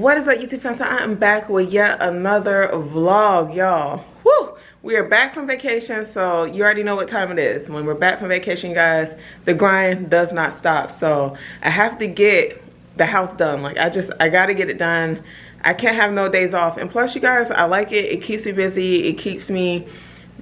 What is up, YouTube fans? So I am back with yet another vlog, y'all. Woo! We are back from vacation, so you already know what time it is. When we're back from vacation, guys, the grind does not stop. So I have to get the house done. Like, I gotta get it done. I can't have no days off. And plus, you guys, I like it. It keeps me busy. It keeps me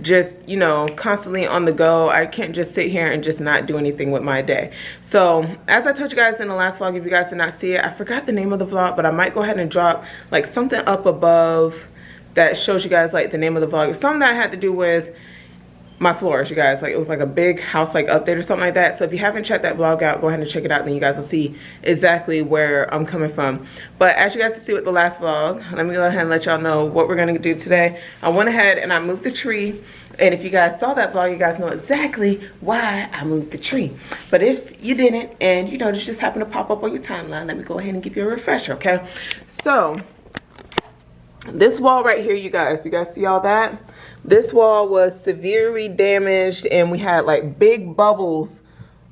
just, you know, constantly on the go. I can't just sit here and just not do anything with my day. So as I told you guys in the last vlog, if you guys did not see it, I forgot the name of the vlog, but I might go ahead and drop like something up above that shows you guys like the name of the vlog. It's something that had to do with my floors, you guys. Like, it was like a big house like update or something like that. So if you haven't checked that vlog out, go ahead and check it out, then you guys will see exactly where I'm coming from. But as you guys can see with the last vlog, let me go ahead and let y'all know what we're gonna do today. I went ahead and I moved the tree, and if you guys saw that vlog, you guys know exactly why I moved the tree. But if you didn't, and you know, this just happened to pop up on your timeline, let me go ahead and give you a refresher, okay? So this wall right here, you guys see all that? This wall was severely damaged, and we had like big bubbles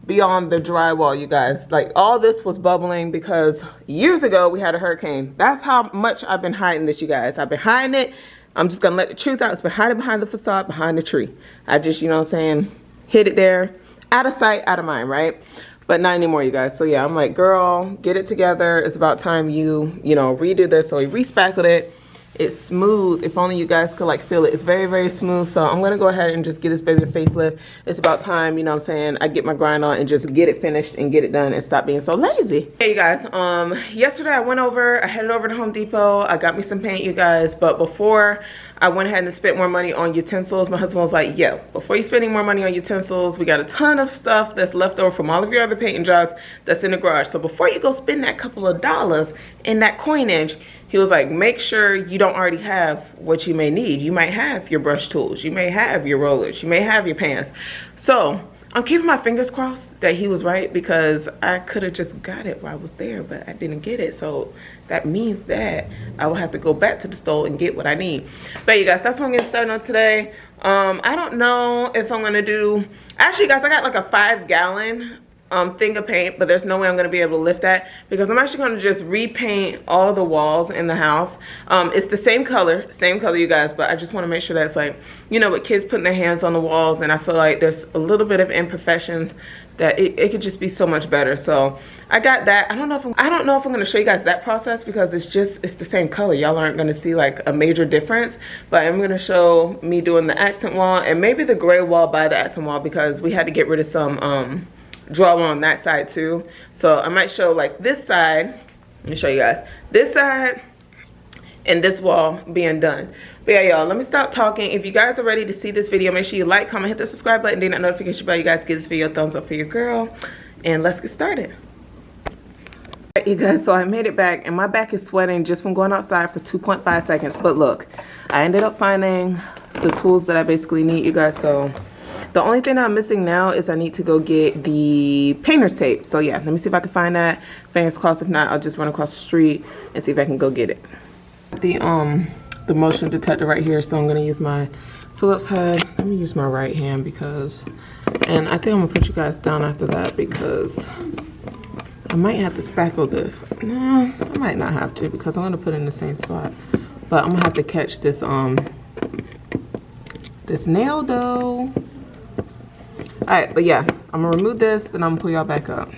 beyond the drywall, you guys. Like, all this was bubbling because years ago we had a hurricane. That's how much I've been hiding this, you guys. I've been hiding it. I'm just gonna let the truth out. It's been hiding behind the facade, behind the tree. I just, you know what I'm saying, hid it there, out of sight, out of mind, right? But not anymore, you guys. So yeah, I'm like, girl, get it together. It's about time you know, redo this. So we respackled it. It's smooth. If only you guys could like feel it. It's very, very smooth. So I'm gonna go ahead and just give this baby a facelift. It's about time, you know what I'm saying, I get my grind on and just get it finished and get it done and stop being so lazy. Hey, you guys, yesterday I headed over to Home Depot. I got me some paint, you guys, but before I went ahead and spent more money on utensils, my husband was like, yo, before you're spending more money on utensils, we got a ton of stuff that's left over from all of your other painting jobs that's in the garage. So before you go spend that couple of dollars in that coinage, he was like, make sure you don't already have what you may need. You might have your brush tools. You may have your rollers. You may have your pans. So I'm keeping my fingers crossed that he was right, because I could have just got it while I was there, but I didn't get it. So that means that I will have to go back to the store and get what I need. But you guys, that's what I'm getting started on today. I don't know if I'm going to do... Actually, guys, I got like a 5-gallon thing of paint, but there's no way I'm going to be able to lift that, because I'm actually going to just repaint all the walls in the house. It's the same color, you guys, but I just want to make sure that's like, you know, with kids putting their hands on the walls, and I feel like there's a little bit of imperfections that it could just be so much better. So I got that. I don't know if I'm going to show you guys that process, because it's the same color. Y'all aren't going to see like a major difference, but I'm going to show me doing the accent wall and maybe the gray wall by the accent wall, because we had to get rid of some draw on that side too. So I might show like this side. Let me show you guys this side and this wall being done. But yeah, y'all, let me stop talking. If you guys are ready to see this video, make sure you like, comment, hit the subscribe button, ding that notification bell. You guys give this video a thumbs up for your girl, and let's get started. Alright, you guys, so I made it back, and my back is sweating just from going outside for 2.5 seconds. But look, I ended up finding the tools that I basically need, you guys. So the only thing I'm missing now is I need to go get the painter's tape. So yeah, let me see if I can find that. Fingers crossed. If not, I'll just run across the street and see if I can go get it. The motion detector right here, so I'm gonna use my Phillips head. Let me use my right hand, because, and I think I'm gonna put you guys down after that, because I might have to spackle this. No, I might not have to, because I'm gonna put it in the same spot. But I'm gonna have to catch this this nail though. Alright, but yeah, I'm gonna remove this, then I'm gonna pull y'all back up.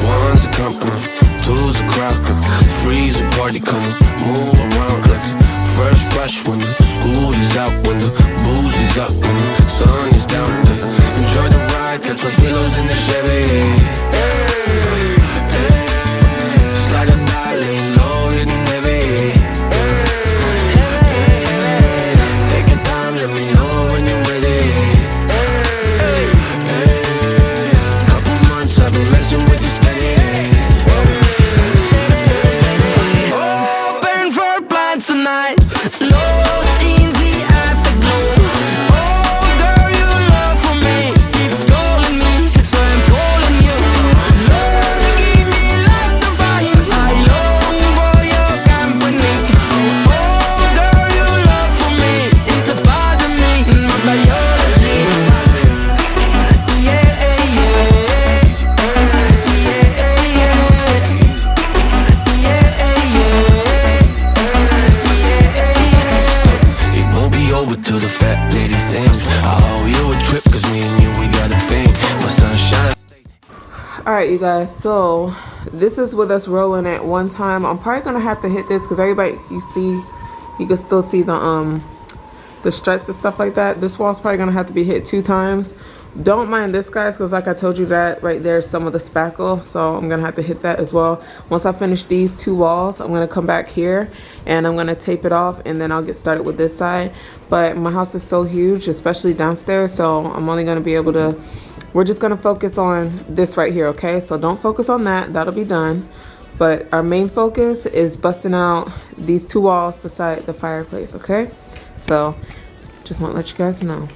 One's a company, two's a crowd, three's a party coming, move around like fresh when the school is out, when the booze is up, when the sun is down. Enjoy the ride, get some pillows in the Chevy. Hey, hey, just like a darling, low hitting heavy. Let me know when you're ready. Hey, hey, couple months I've been messing with this steady. Open for All right, you guys, so this is with us rolling at one time. I'm probably gonna have to hit this because everybody, you can still see the stripes and stuff like that. This wall's probably gonna have to be hit 2 times. Don't mind this, guys, because like I told you, that right there is some of the spackle, so I'm gonna have to hit that as well. Once I finish these 2 walls, I'm gonna come back here and I'm gonna tape it off, and then I'll get started with this side. But my house is so huge, especially downstairs, so I'm only gonna be able to, we're just gonna focus on this right here, okay? So don't focus on that, that'll be done. But our main focus is busting out these 2 walls beside the fireplace, okay? So just want to let you guys know.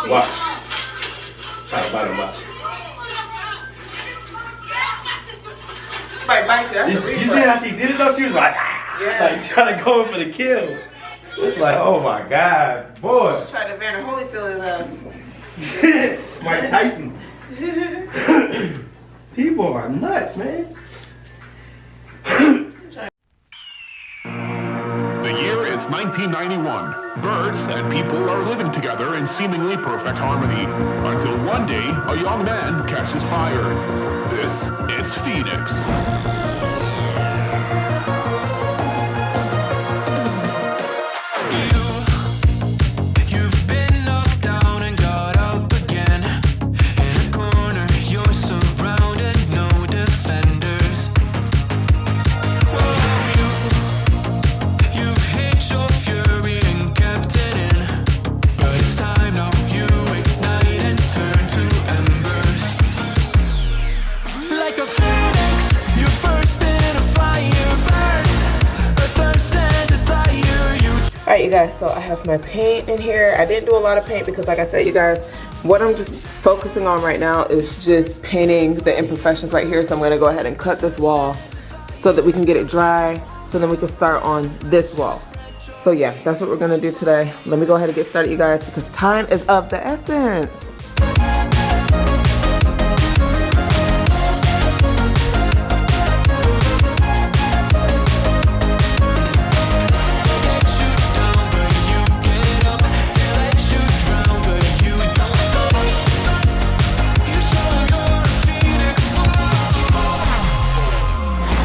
Watch. Try to bite him, watch. Right, bite you. That's a You see how she did it though? She was like, ah, yeah, like trying to go in for the kill. It's like, oh my God, boy. Try to Vanna Holyfield his ass. Mike Tyson. People are nuts, man. The year is 1991. Birds and people are living together in seemingly perfect harmony. Until one day, a young man catches fire. This is Phoenix. You've been knocked down and got up again. In a corner, you're surrounded, no defenders. You've hid your fury and kept it in. But it's time now, you ignite and turn to embers. Like a phoenix, you burst in a fire, burn a thirst and desire. You Alright, you guys, so I have my paint in here. I didn't do a lot of paint because, like I said, you guys, what I'm just focusing on right now is just painting the imperfections right here. So I'm going to go ahead and cut this wall so that we can get it dry, so then we can start on this wall. So yeah, that's what we're going to do today. Let me go ahead and get started, you guys, because time is of the essence.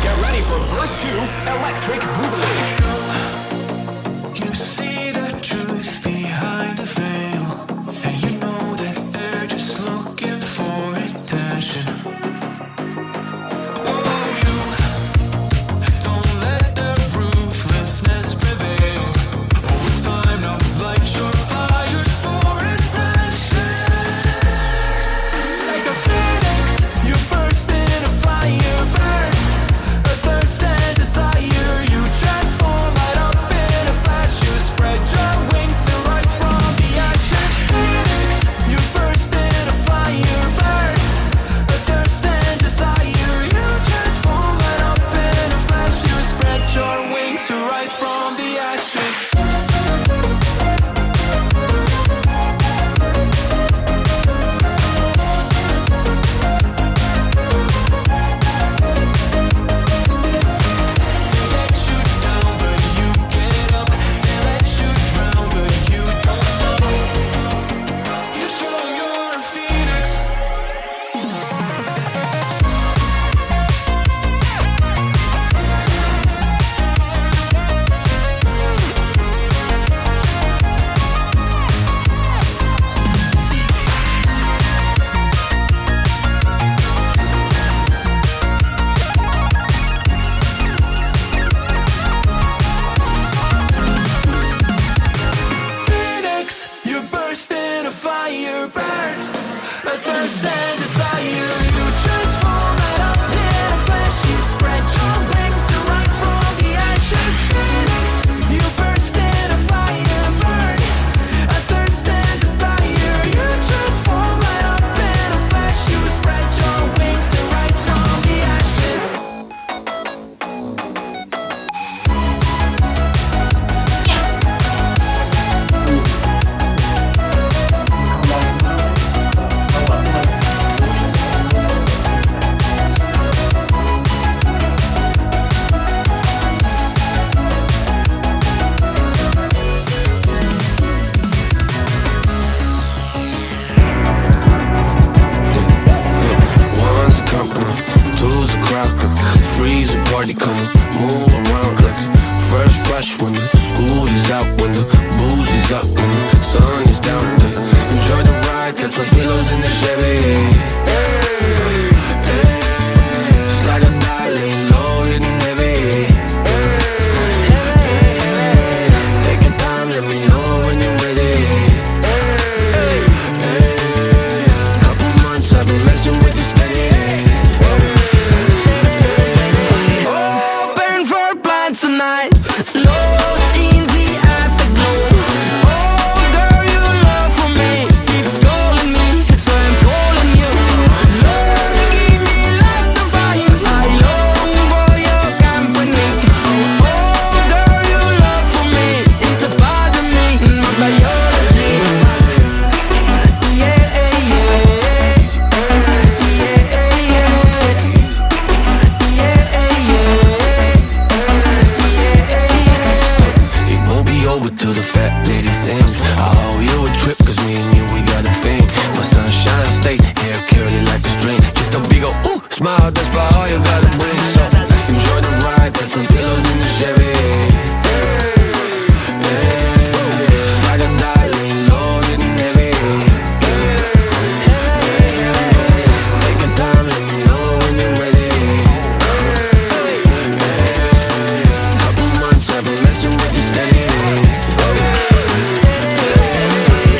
Get ready for verse 2, Electric Boogaloo. You see the truth behind the veil, and you know that crowd. Freeze a party, come move around like fresh fresh when the school is out, when the booze is up, when the sun is down. Enjoy the ride, got some pillows in the Chevy. Slide or die, laying low, hitting heavy. Take your time, let me know when you're ready. Couple months I've been messing with this steady. Open for plans tonight. Lost in the afterglow. Oh, girl, your love for me keeps calling me, so I'm calling you. Lord, give me life to find. I long for your company. Oh, girl, your love for me is a part of me, my biology. Yeah, yeah, it won't be over till the fat lady sings. I owe you a trip, cause me and you, we got a thing. My sunshine state, hair curly like a string. Just a big ol' ooh, smile, that's about all you gotta bring. So, enjoy the ride, got some pillows in the Chevy. Slide or die, laying low, hitting heavy. Take your time, let me know when you're ready. Couple months I've been messing with this steady.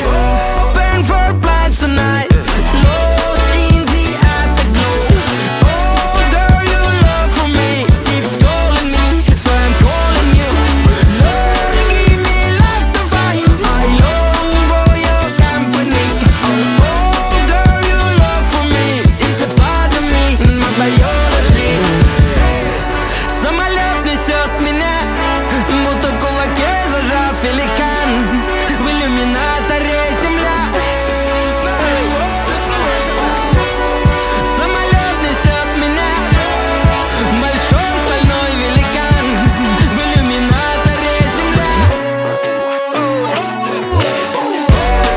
Open for plans tonight. Lost in the afterglow. Oh, girl, your love for me keeps calling me, so I'm calling you. Lord, give me life to find. I long for your company. Oh, girl, your love for me is a part of me, my biology. Самолет несет меня, будто в кулаке зажав великан. В иллюминаторе земля. Самолет несет меня, большой стальной великан. В иллюминаторе земля.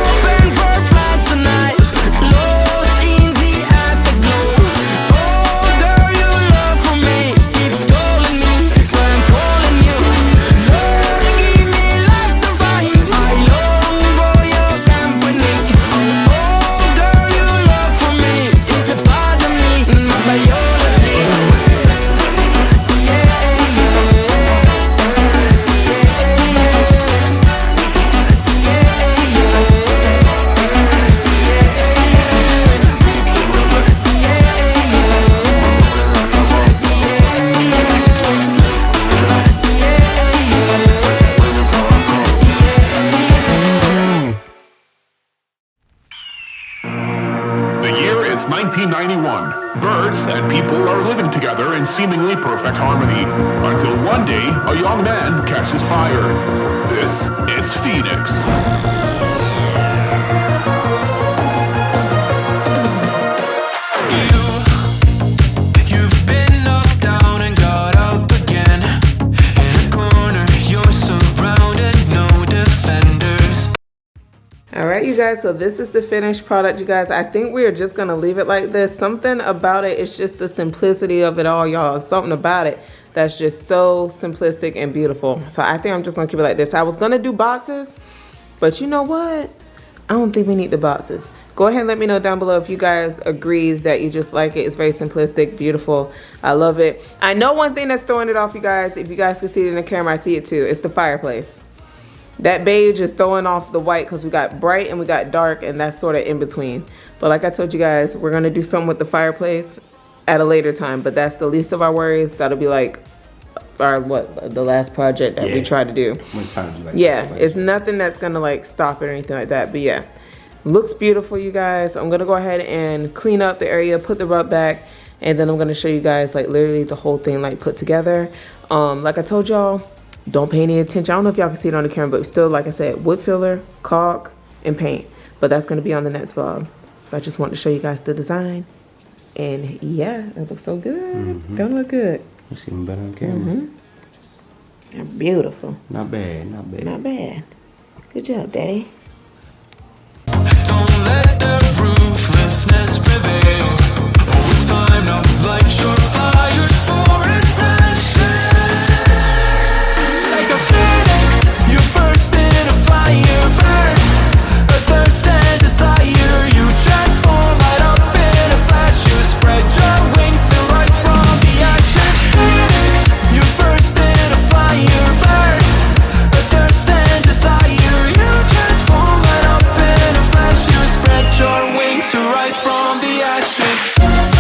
Open for plans tonight. Lost in the afterglow. Oh, girl, your love for me keeps calling me, so I'm calling you. Lord, give me life to find. I long for your company. Oh, girl, your love for me is a part of me, my biology. The year is 1991. Birds and people are living together in seemingly perfect harmony. Until one day, a young man catches fire. This is Phoenix. You've been knocked down and got up again. In a corner, you're surrounded, no defenders. All right, you guys, so this is the finished product, you guys. I think we are just gonna leave it like this. Something about it, it's just the simplicity of it all, y'all. Something about it that's just so simplistic and beautiful. So I think I'm just gonna keep it like this. I was gonna do boxes, but you know what? I don't think we need the boxes. Go ahead and let me know down below if you guys agree that you just like it. It's very simplistic, beautiful. I love it. I know one thing that's throwing it off, you guys. If you guys can see it in the camera, I see it too. It's the fireplace. That beige is throwing off the white because we got bright and we got dark, and that's sort of in between. But like I told you guys, we're gonna do something with the fireplace at a later time, but that's the least of our worries. That'll be like our, the last project that we try to do. Yeah, it's nothing that's gonna like stop it or anything like that, but yeah. Looks beautiful, you guys. I'm gonna go ahead and clean up the area, put the rug back, and then I'm gonna show you guys like literally the whole thing like put together. Like I told y'all, don't pay any attention. I don't know if y'all can see it on the camera, but still, like I said, wood filler, caulk, and paint. But that's gonna be on the next vlog. I just want to show you guys the design. And yeah, it looks so good. Don't look good. Looks even better on camera. They're beautiful. Not bad, not bad. Not bad. Good job, Daddy. Don't let the ruthlessness prevail. Oh, it's time now, light your fire. from the ashes.